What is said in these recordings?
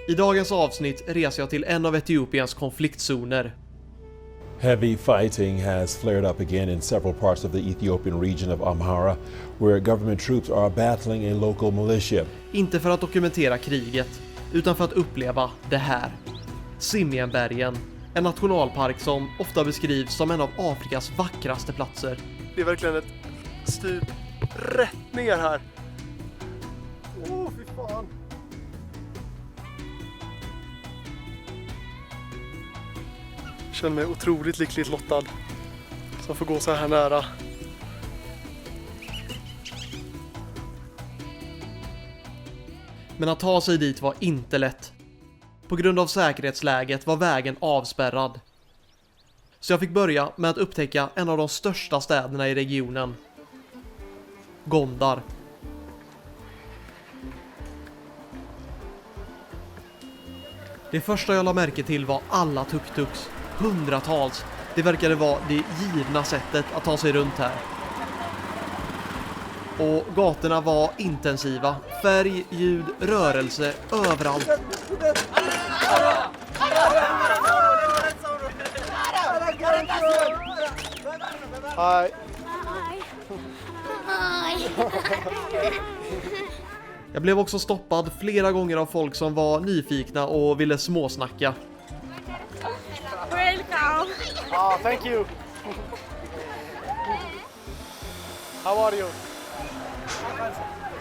I dagens avsnitt reser jag till en av Etiopiens konfliktzoner. Heavy fighting has flared up again in several parts of the Ethiopian region of Amhara, where government troops are battling a local militia. Inte för att dokumentera kriget, utan för att uppleva det här. Simyenbergen, en nationalpark som ofta beskrivs som en av Afrikas vackraste platser. Det är verkligen ett stup rätt ner här. Åh, fy fan. Jag känner mig otroligt lyckligt lottad som får gå så här nära. Men att ta sig dit var inte lätt. På grund av säkerhetsläget var vägen avspärrad. Så jag fick börja med att upptäcka en av de största städerna i regionen. Gondar. Det första jag la märke till var alla tuk-tuks. Hundratals. Det verkade vara det givna sättet att ta sig runt här. Och gatorna var intensiva. Färg, ljud, rörelse, överallt. Hej. Jag blev också stoppad flera gånger av folk som var nyfikna och ville småsnacka. Welcome. Thank you. How are you?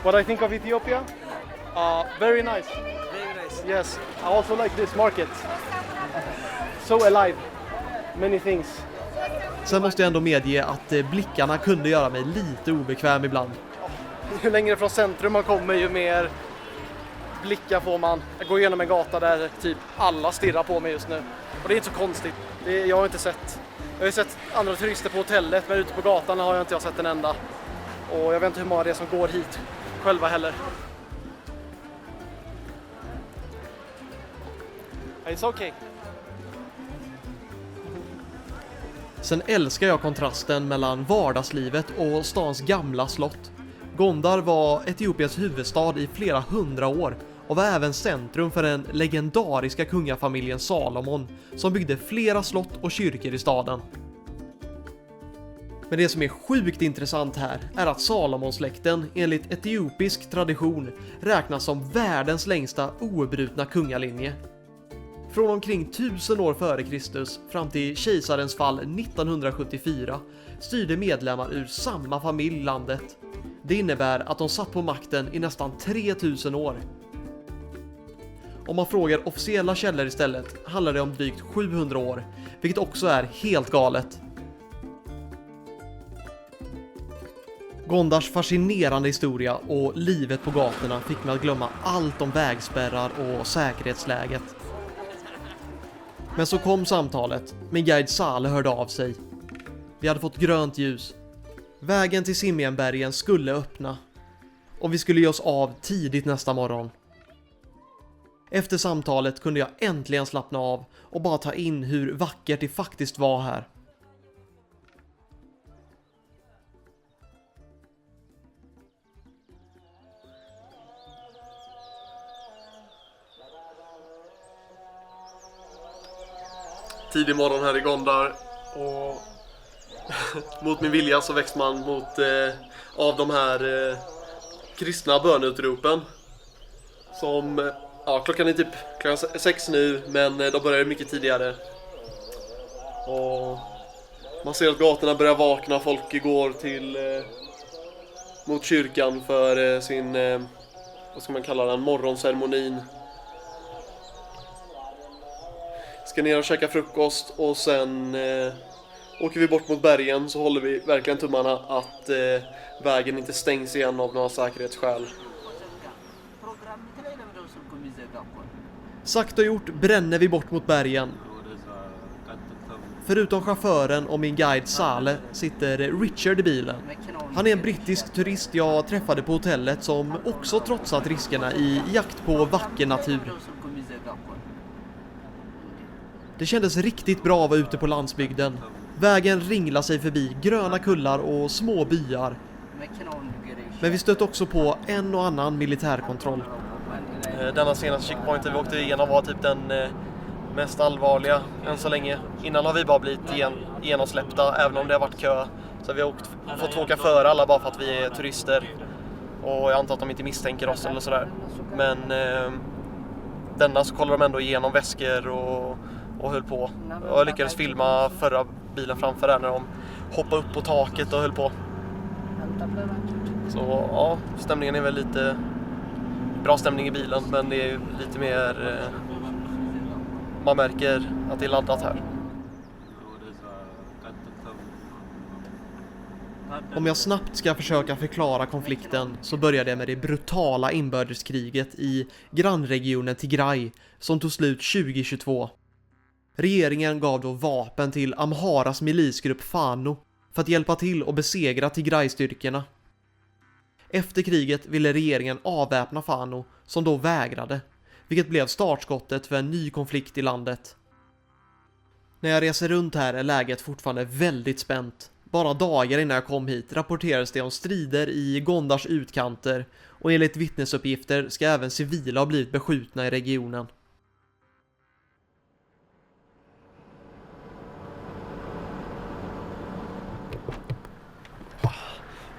What I think of Ethiopia? Very nice. Very nice. Yes, I also like this market. So alive. Many things. Sen måste jag ändå medge att blickarna kunde göra mig lite obekväm ibland. Ju längre från centrum man kommer, ju mer blickar får man. Jag går igenom en gata där typ alla stirrar på mig just nu. Och det är inte så konstigt. Jag har inte sett. Jag har ju sett andra turister på hotellet, men ute på gatan har jag inte sett en enda. Och jag vet inte hur många det är som går hit själva heller. It's okay. Sen älskar jag kontrasten mellan vardagslivet och stans gamla slott. Gondar var Etiopiens huvudstad i flera 100 år och var även centrum för den legendariska kungafamiljen Salomon som byggde flera slott och kyrkor i staden. Men det som är sjukt intressant här är att Salomonsläkten enligt etiopisk tradition räknas som världens längsta obrutna kungalinje. Från omkring 1000 år före Kristus fram till kejsarens fall 1974 styrde medlemmar ur samma familj landet. Det innebär att de satt på makten i nästan 3000 år. Om man frågar officiella källor istället handlar det om drygt 700 år, vilket också är helt galet. Gondars fascinerande historia och livet på gatorna fick mig att glömma allt om vägspärrar och säkerhetsläget. Men så kom samtalet. Min guide Sale hörde av sig. Vi hade fått grönt ljus. Vägen till Simyenbergen skulle öppna. Och vi skulle ge oss av tidigt nästa morgon. Efter samtalet kunde jag äntligen slappna av och bara ta in hur vackert det faktiskt var här. Tidig morgon här i Gondar och mot min vilja så väcks man av de här kristna bönutropen som, klockan är typ klockan 6 nu, men de börjar mycket tidigare och man ser att gatorna börjar vakna, folk går mot kyrkan för sin, vad ska man kalla den, morgonceremonin. Ska ner och käka frukost och sen åker vi bort mot bergen, så håller vi verkligen tummarna att vägen inte stängs igen av några säkerhetsskäl. Sagt och gjort bränner vi bort mot bergen. Förutom chauffören och min guide Sale sitter Richard i bilen. Han är en brittisk turist jag träffade på hotellet som också trotsat riskerna i jakt på vacker natur. Det kändes riktigt bra att vara ute på landsbygden. Vägen ringlade sig förbi gröna kullar och små byar. Men vi stötte också på en och annan militärkontroll. Denna senaste checkpointen vi åkte igenom var typ den mest allvarliga än så länge. Innan har vi bara blivit genomsläppta även om det har varit kö. Så vi har fått åka före alla bara för att vi är turister. Och jag antar att de inte misstänker oss eller sådär. Men denna så kollar de ändå igenom väskor och höll på. Och jag lyckades filma förra bilen framför där när de hoppade upp på taket och höll på. Så ja, stämningen är väl lite bra stämning i bilen, men det är lite mer man märker att det är laddat här. Om jag snabbt ska försöka förklara konflikten så börjar det med det brutala inbördeskriget i grannregionen Tigray som tog slut 2022. Regeringen gav då vapen till Amharas milisgrupp Fano för att hjälpa till att besegra Tigray-styrkorna. Efter kriget ville regeringen avväpna Fano som då vägrade, vilket blev startskottet för en ny konflikt i landet. När jag reser runt här är läget fortfarande väldigt spänt. Bara dagar innan jag kom hit rapporterades det om strider i Gondars utkanter och enligt vittnesuppgifter ska även civila ha blivit beskjutna i regionen.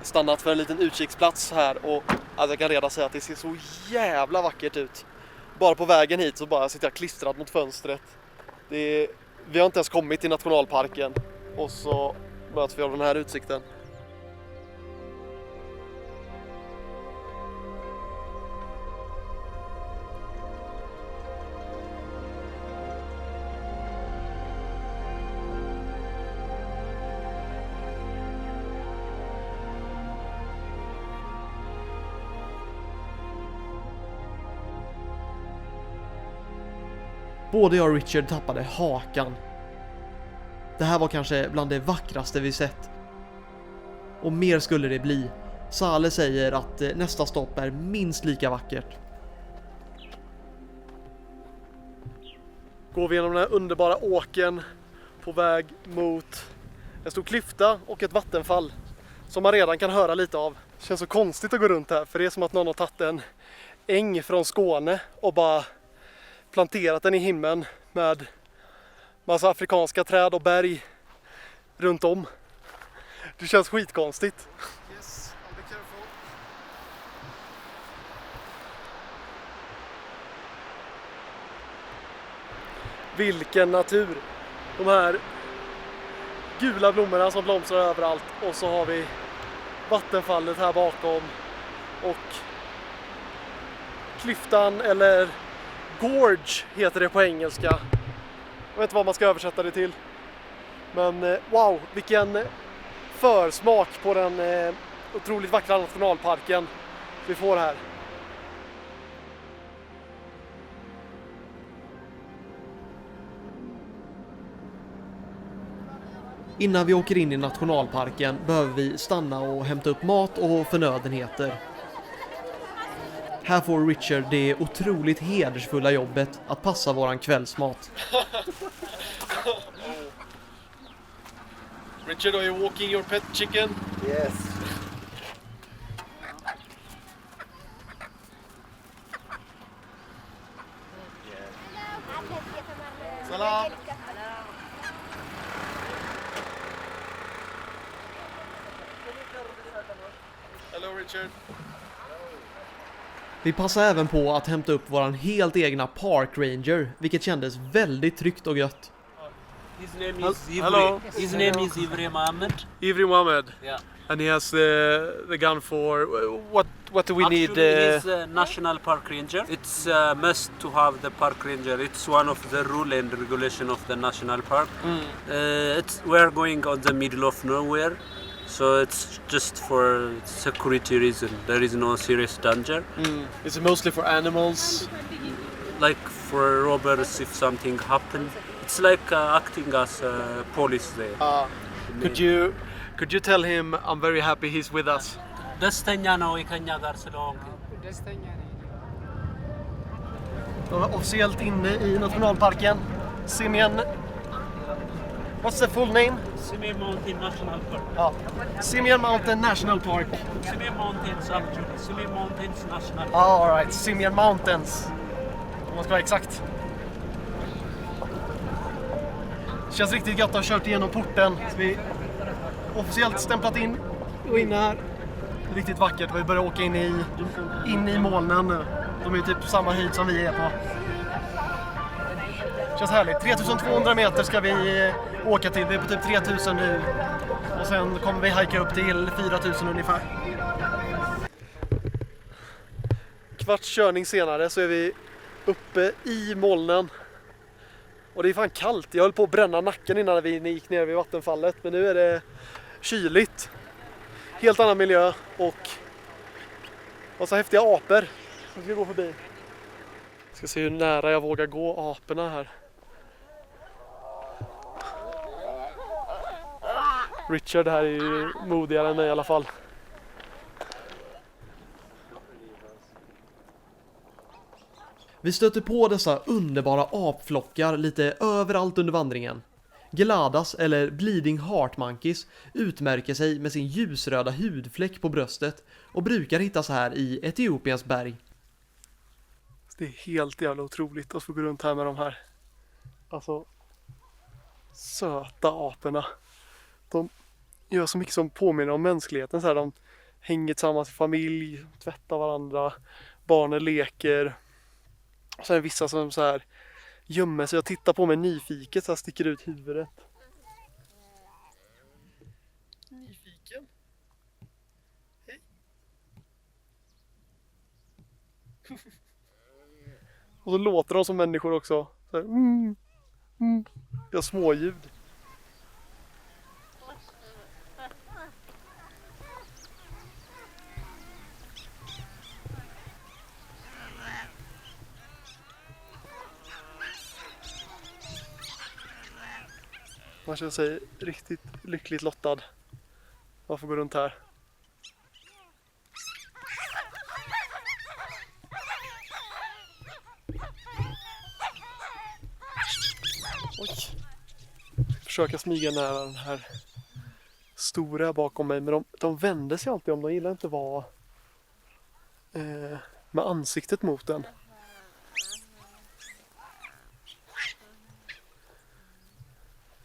Stannat för en liten utkiksplats här och alltså jag kan redan säga att det ser så jävla vackert ut. Bara på vägen hit så bara sitter jag klistrad mot fönstret. Vi har inte ens kommit till nationalparken och så möts vi av den här utsikten. Både jag och Richard tappade hakan. Det här var kanske bland det vackraste vi sett. Och mer skulle det bli. Saleh säger att nästa stopp är minst lika vackert. Går vi genom den här underbara åken på väg mot en stor klyfta och ett vattenfall som man redan kan höra lite av. Det känns så konstigt att gå runt här för det är som att någon har tagit en äng från Skåne och bara planterat den i himlen med massa afrikanska träd och berg runt om. Det känns skitkonstigt. Yes, I'll be careful. Vilken natur! De här gula blommorna som blomstrar överallt och så har vi vattenfallet här bakom och klyftan eller gorge heter det på engelska. Jag vet inte vad man ska översätta det till. Men wow, vilken försmak på den otroligt vackra nationalparken vi får här. Innan vi åker in i nationalparken behöver vi stanna och hämta upp mat och förnödenheter. Här får Richard det otroligt hedersfulla jobbet att passa våran kvällsmat. Richard, are you walking your pet chicken? Yes. Salam. Hello Richard. Vi passar även på att hämta upp våran helt egna park ranger, vilket kändes väldigt tryggt och gött. His name is Ivri. Hello. His name is Ivri Mohammed. Ivri Mohammed. Yeah. And he has the gun for what do we Actually, need? he's a national park ranger. It's a must to have the park ranger. It's one of the rule and regulation of the national park. We're going on the middle of nowhere, so it's just for security reason. There is no serious danger. Is it mostly for animals? Like for robbers, if something happen, it's like acting as a police there. Could you tell him I'm very happy he's with us? ደስተኛ ነው ከኛ ጋር ስለሆንክ Officiellt inne i nationalparken. Simien. What's the full name? Simien Mountain National Park. Ja. Simien Mountain National Park. Simien Mountains actually. Simien Mountains National Park. All right, Simien Mountains. man ska vara exakt. Det känns riktigt gött att ha kört igenom porten. Så vi officiellt stämplat in och inne här. Riktigt vackert. Vi börjar åka in i molnen nu. De är ju typ samma höjd som vi är på. Känns härligt. 3200 meter ska vi åka till. Vi är på typ 3000 nu. Och sen kommer vi hajka upp till 4000 ungefär. Kvarts körning senare så är vi uppe i molnen. Och det är fan kallt. Jag höll på att bränna nacken innan vi gick ner vid vattenfallet. Men nu är det kyligt. Helt annan miljö och så häftiga apor som ska gå förbi. Ska se hur nära jag vågar gå aporna här. Richard här är ju modigare än mig i alla fall. Vi stöter på dessa underbara apflockar lite överallt under vandringen. Geladas eller Bleeding Heart Monkeys utmärker sig med sin ljusröda hudfläck på bröstet och brukar hittas här i Etiopiens berg. Det är helt jävla otroligt att få gå runt här med de här alltså söta aporna. De gör så mycket som påminner om mänskligheten. Så här, de hänger tillsammans i familj, tvättar varandra, barnen leker. Och sen är vissa som så här gömmer sig och tittar på mig nyfiket så här sticker ut huvudet. Nyfiken? Hej. Och så låter de som människor också. Så här, gör småljud. Man känner sig riktigt lyckligt lottad. Man får gå runt här. Oj. Försöka smyga nära den här stora bakom mig. Men de vänder sig alltid om. De gillar inte att vara med ansiktet mot den.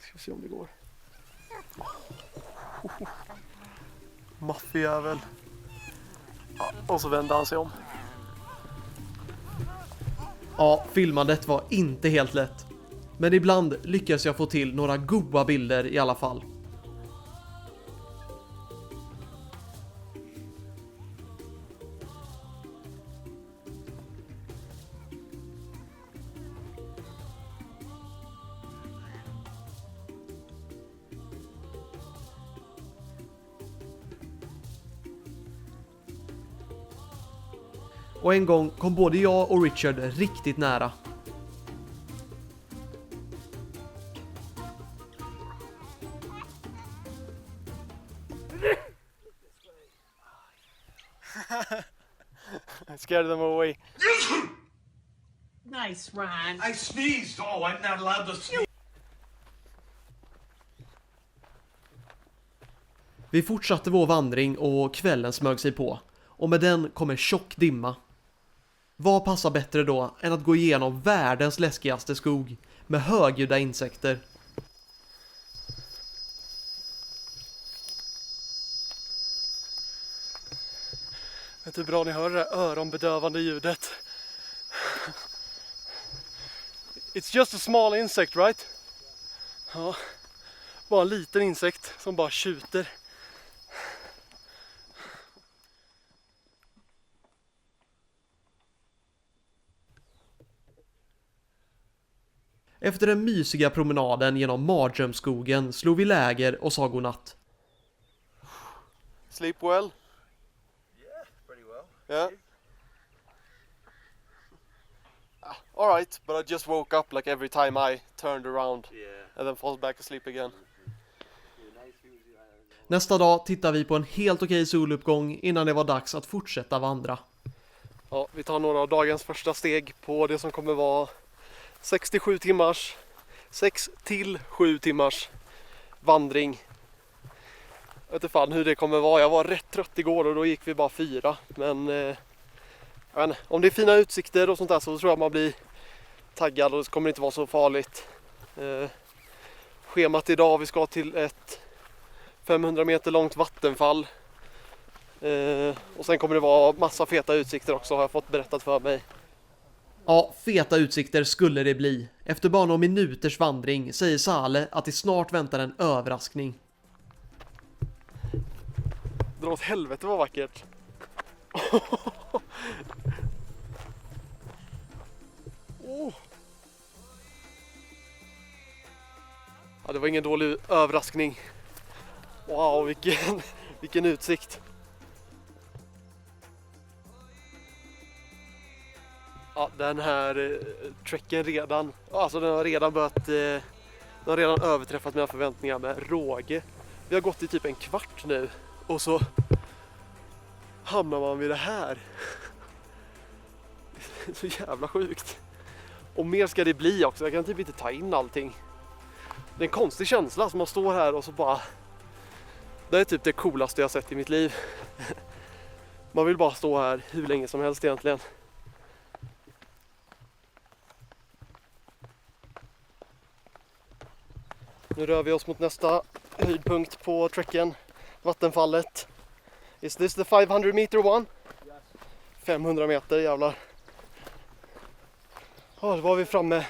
Ska se om det går. Maffig jävel. Ja, och så vände han sig om. Ja, filmandet var inte helt lätt. Men ibland lyckas jag få till några goda bilder i alla fall. Och en gång kom både jag och Richard riktigt nära. I scared them away. Nice, Ron. I sneezed. Oh, I'm not allowed to sneeze. Vi fortsatte vår vandring och kvällen smög sig på. Och med den kom en tjock dimma. Vad passar bättre då än att gå igenom världens läskigaste skog med högljudda insekter? Vet du hur bra ni hör det där öronbedövande ljudet? It's just a small insect, right? Ja, bara en liten insekt som bara tjuter. Efter den mysiga promenaden genom mardrömsskogen slog vi läger och sa godnatt. Sleep well? Yeah, pretty well. Yeah. All right, but I just woke up like every time I turned around and then falls back asleep again. Nästa dag tittade vi på en helt okej soluppgång innan det var dags att fortsätta vandra. Ja, vi tar några av dagens första steg på det som kommer vara 6 till 7 timmars vandring. Jag vet inte fan hur det kommer vara. Jag var rätt trött igår och då gick vi bara 4. Men jag vet inte, om det är fina utsikter och sånt där så tror jag man blir taggad och det kommer inte vara så farligt. Schemat idag, vi ska till ett 500 meter långt vattenfall. Och sen kommer det vara massa feta utsikter också, har jag fått berättat för mig. Ja, feta utsikter skulle det bli. Efter bara några minuters vandring säger Saleh att det snart väntar en överraskning. Dra åt helvete vad vackert. Ja, det var ingen dålig överraskning. Wow, vilken utsikt. Ja, den här trekken redan, alltså den har redan börjat, den har redan överträffat mina förväntningar med råge. Vi har gått i typ en kvart nu och så hamnar man vid det här. Det är så jävla sjukt. Och mer ska det bli också, jag kan typ inte ta in allting. Det är en konstig känsla som man står här och så bara... Det är typ det coolaste jag sett i mitt liv. Man vill bara stå här hur länge som helst egentligen. Nu rör vi oss mot nästa höjdpunkt på trekken. Vattenfallet. Is this the 500 meter one? 500 meter, jävlar. Ja, då var vi framme.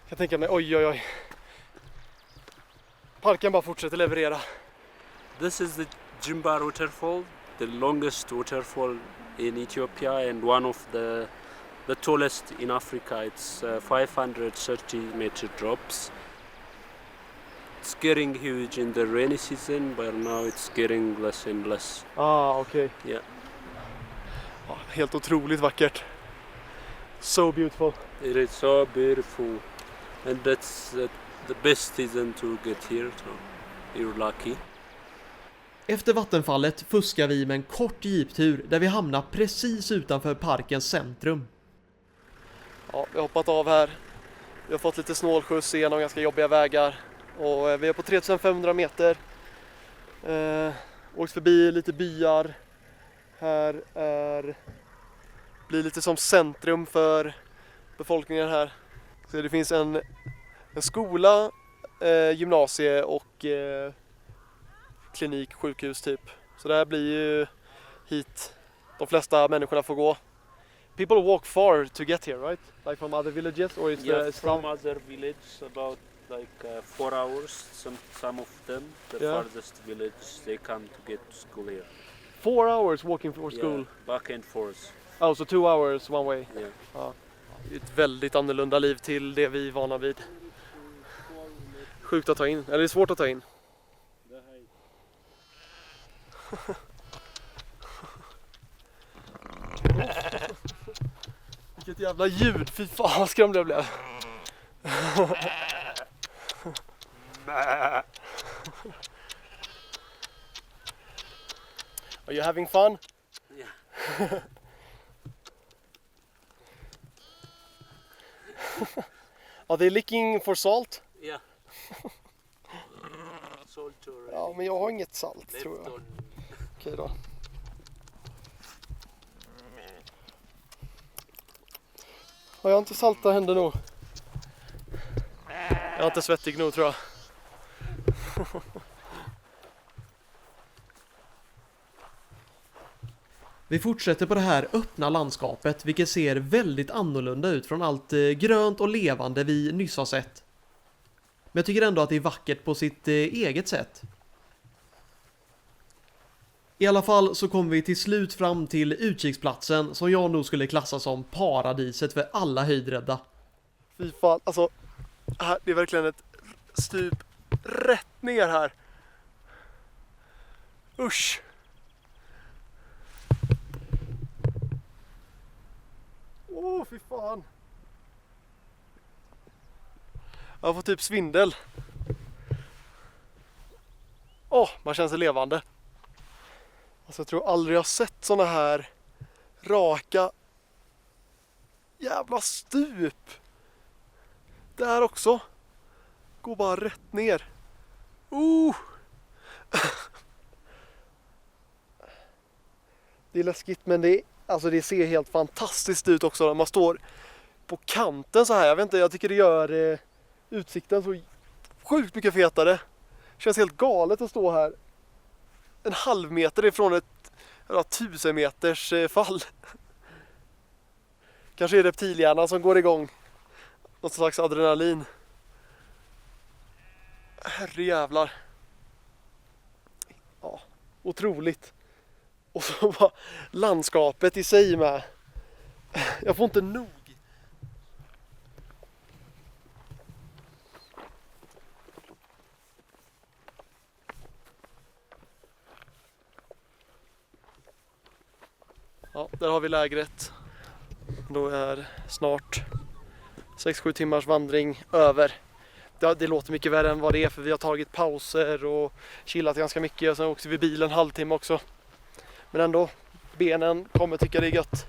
Jag tänker mig, oj. Parken bara fortsätter leverera. This is the Jimbar waterfall, the longest waterfall in Ethiopia and one of the tallest in Africa. It's 530 meter drops. It's getting huge in the rainy season, but now it's getting less and less. Okej. Yeah. Ja, helt otroligt vackert. So beautiful. It is so beautiful, and that's the best season to get here. So you're lucky. Efter vattenfallet fuskar vi med en kort jeeptur där vi hamnar precis utanför parkens centrum. Ja, vi har hoppat av här. Vi har fått lite snålskjuts igenom ganska jobbiga vägar. Och vi är på 3500 meter. Åkt förbi lite byar. Här blir lite som centrum för befolkningen här. Så det finns en skola, gymnasie och klinik, sjukhus typ. Så det här blir ju hit de flesta människorna får gå. People walk far to get here, right? Like from other villages, or is Yeah, the from other village about like 4 hours. Some of them, the Yeah. farthest village, they come to get to school here. 4 hours walking for school. Yeah, back and forth. Oh, so 2 hours one way. Yeah. Ja. Det är ett väldigt annorlunda liv till det vi är vana vid. Sjukt att ta in, eller det är svårt att ta in. Vilket jävla ljud, fy fan vad skrämd jag blev. Are you having fun? Yeah. Are they licking for salt? Yeah. Salt or Ja, men jag har inget salt tror jag. on. Okej då. Har jag inte salta händer nog? Jag är inte svettig nog tror jag. Vi fortsätter på det här öppna landskapet, vilket ser väldigt annorlunda ut från allt grönt och levande vi nyss har sett. Men jag tycker ändå att det är vackert på sitt eget sätt. I alla fall så kommer vi till slut fram till utkiksplatsen som jag nog skulle klassa som paradiset för alla höjdrädda. Fy fan, alltså här, det är verkligen ett stup rätt ner här. Usch. Fy fan. Jag får typ svindel. Man känner sig levande. Alltså jag tror aldrig jag sett såna här raka jävla stup. Där också. Går bara rätt ner. Det är läskigt men det är Alltså det ser helt fantastiskt ut också när man står på kanten så här. Jag vet inte, jag tycker det gör utsikten så sjukt mycket fetare. Känns helt galet att stå här en halv meter ifrån ett 1000 meters fall. Kanske är reptilhjärnan som går igång. Något slags adrenalin. Herrejävlar. Ja, otroligt. Och så bara landskapet i sig med. Jag får inte nog. Ja, där har vi lägret. Då är snart 6-7 timmars vandring över. Det låter mycket värre än vad det är för vi har tagit pauser och chillat ganska mycket och sen åkte vi bilen en halvtimme också. Men ändå, benen kommer tycka det är gött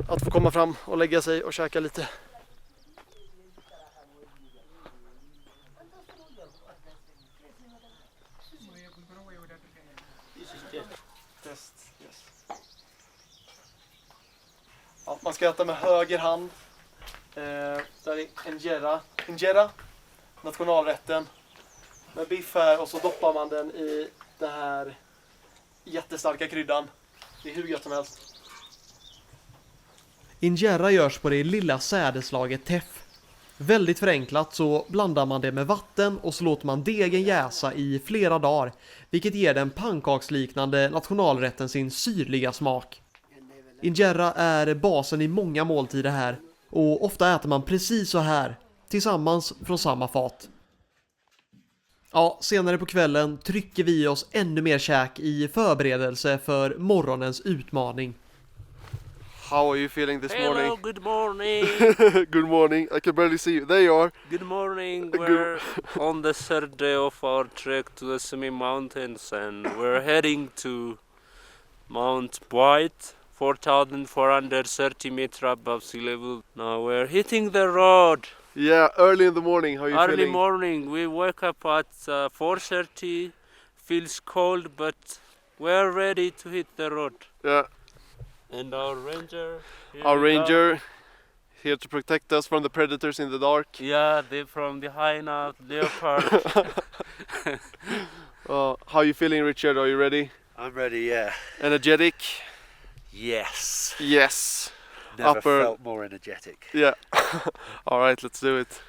att få komma fram och lägga sig och käka lite. Ja, man ska äta med höger hand. Där är injera, nationalrätten. Med biff här och så doppar man den i den här jättestarka kryddan. Det är hur gött som helst. Injera görs på det lilla sädeslaget teff. Väldigt förenklat så blandar man det med vatten och så låter man degen jäsa i flera dagar, vilket ger den pannkaksliknande nationalrätten sin syrliga smak. Injera är basen i många måltider här och ofta äter man precis så här, tillsammans från samma fat. Ja, senare på kvällen trycker vi oss ännu mer käk i förberedelse för morgonens utmaning. How are you feeling this morning? Hello, good morning. Good morning. I can barely see you. There you are. Good morning. We're on the third day of our trek to the Simi Mountains and we're heading to Mount White, 4,430 meters above sea level. Now we're hitting the road. Yeah, early in the morning. How are you Early feeling? morning. We wake up at 4:30. Feels cold, but we're ready to hit the road. Yeah. And our ranger. Our ranger here to protect us from the predators in the dark. Yeah, they're from the hyena leopard. How are you feeling, Richard? Are you ready? I'm ready, yeah. Energetic? Yes. Yes. Never Upper- felt more energetic. Yeah. All right, let's do it.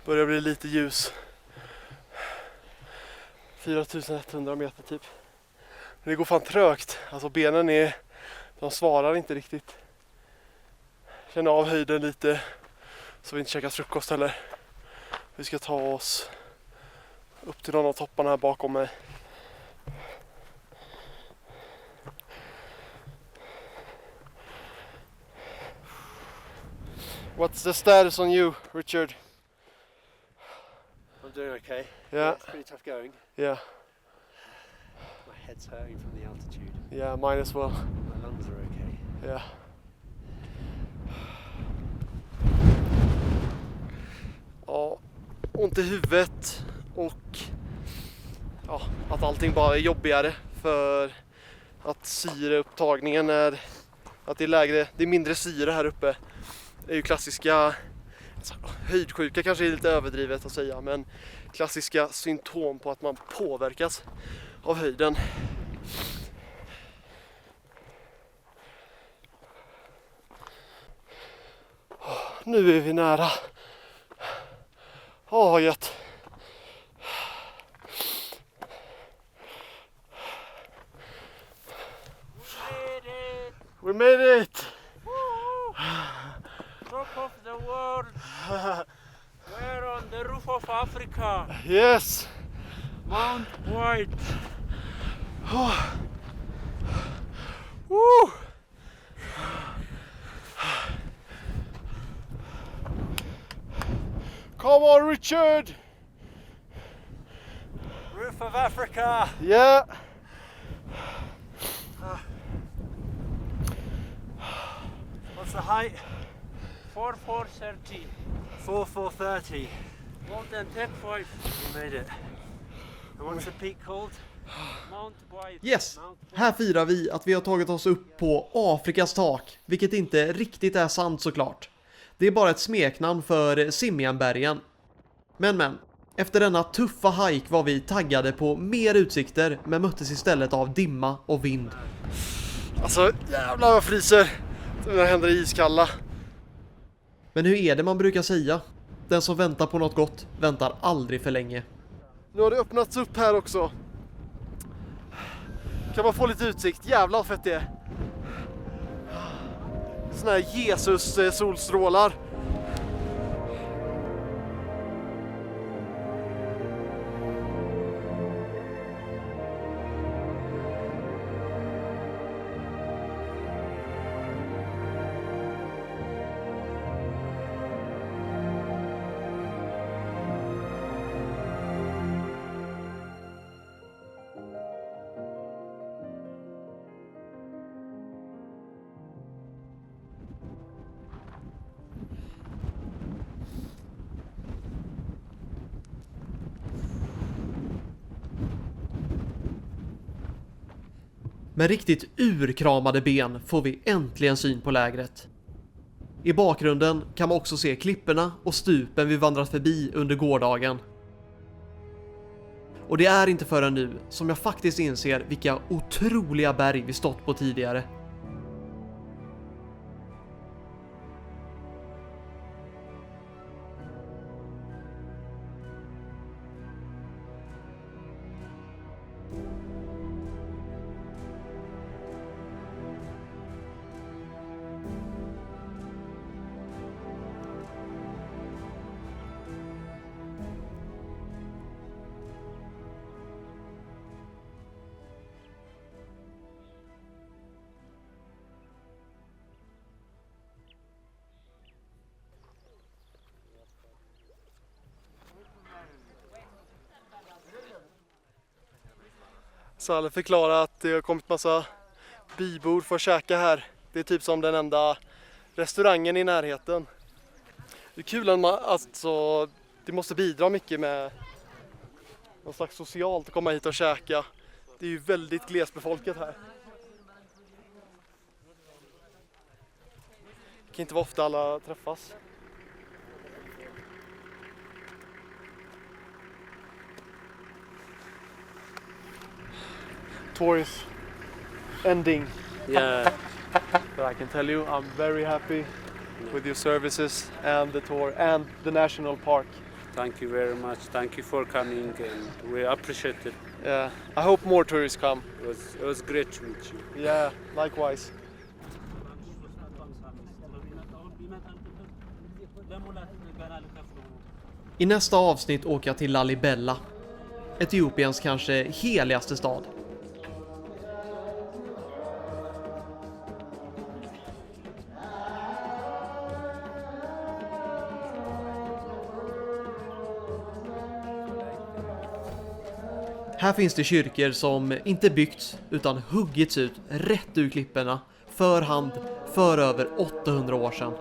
Börjar bli lite ljus. 4100 meter typ. Men det går fan trögt. Alltså benen de svarar inte riktigt. Känner av höjden lite så vi inte käkar frukost heller. Vi ska ta oss upp till någon av topparna här bakom mig. What's the status on you, Richard? I'm doing okay. Yeah. It's pretty tough going. Yeah, My head's hurting from the altitude. yeah, mine as well. My lungs are okay. Yeah. Ja, ont i huvudet och ja, att allting bara är jobbigare för att syreupptagningen att det är lägre, det är mindre syre här uppe. Det är ju klassiska höjdsjuka, kanske är lite överdrivet att säga, men klassiska symptom på att man påverkas av höjden. Nu är vi nära. Vad gött. We made it! Top of the world. We're on the roof of Africa. Yes! Mount White. Woo! Come on, Richard! Roof of Africa! Yeah! What's the height? 4:30. 4:30. Well done, take 5. We made it. And what's the peak called? Mount Boyd. Yes, här firar vi att vi har tagit oss upp på Afrikas tak, vilket inte riktigt är sant såklart. Det är bara ett smeknamn för Simien-bergen. Men, efter denna tuffa hike var vi taggade på mer utsikter, men möttes istället av dimma och vind. Alltså jävlar vad fryser. Mina händer är iskalla. Men hur är det man brukar säga? Den som väntar på något gott väntar aldrig för länge. Nu har det öppnats upp här också. Kan man få lite utsikt? Jävlar vad fett det är. Såna här Jesus solstrålar. Med riktigt urkramade ben får vi äntligen syn på lägret. I bakgrunden kan man också se klipporna och stupen vi vandrat förbi under gårdagen. Och det är inte förrän nu som jag faktiskt inser vilka otroliga berg vi stått på tidigare. Salle förklarar att det har kommit massa bybor för att käka här. Det är typ som den enda restaurangen i närheten. Det är kul att man, alltså, det måste bidra mycket med något slags socialt att komma hit och käka. Det är ju väldigt glesbefolkat här. Det kan inte vara ofta alla träffas. Tour is ending. Yeah. But I can tell you I'm very happy with your services and the tour and the national park. Thank you very much. Thank you for coming, and we appreciate it. Yeah, I hope more tourists come. It was great to meet you. Yeah, likewise. I nästa avsnitt åker jag till Lalibela, Etiopiens kanske heligaste stad. Här finns det kyrkor som inte byggts utan huggits ut rätt ur klipporna för hand för över 800 år sedan.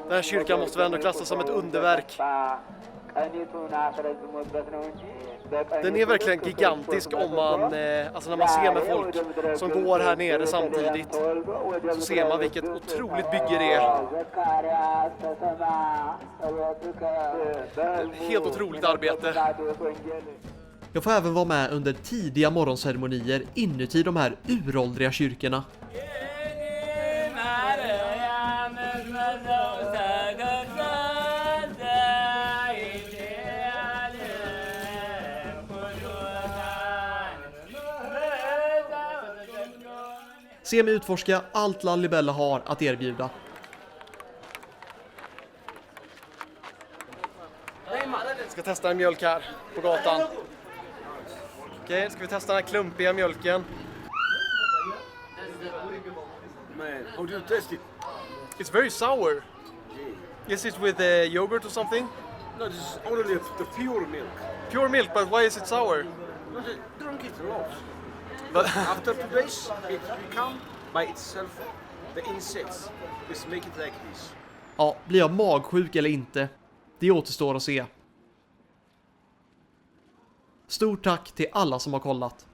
Den här kyrkan måste väl ändå klassas som ett underverk. Den är verkligen gigantisk om man, alltså när man ser med folk som går här nere samtidigt, så ser man vilket otroligt bygge det är. Helt otroligt arbete. Jag får även vara med under tidiga morgonceremonier inuti de här uråldriga kyrkorna. Se mig utforska allt Lalibela har att erbjuda. Jag ska testa en mjölk här på gatan. Okej, ska vi testa den här klumpiga mjölken? Man, how do you taste it? It's very sour. Is it with yogurt or something? No, this is only the pure milk. Pure milk, but why is it sour? No, drink it lots. But After 2 days, it become by itself The insects. Just make it like this. Ja, blir jag magsjuk eller inte? Det återstår att se. Stort tack till alla som har kollat.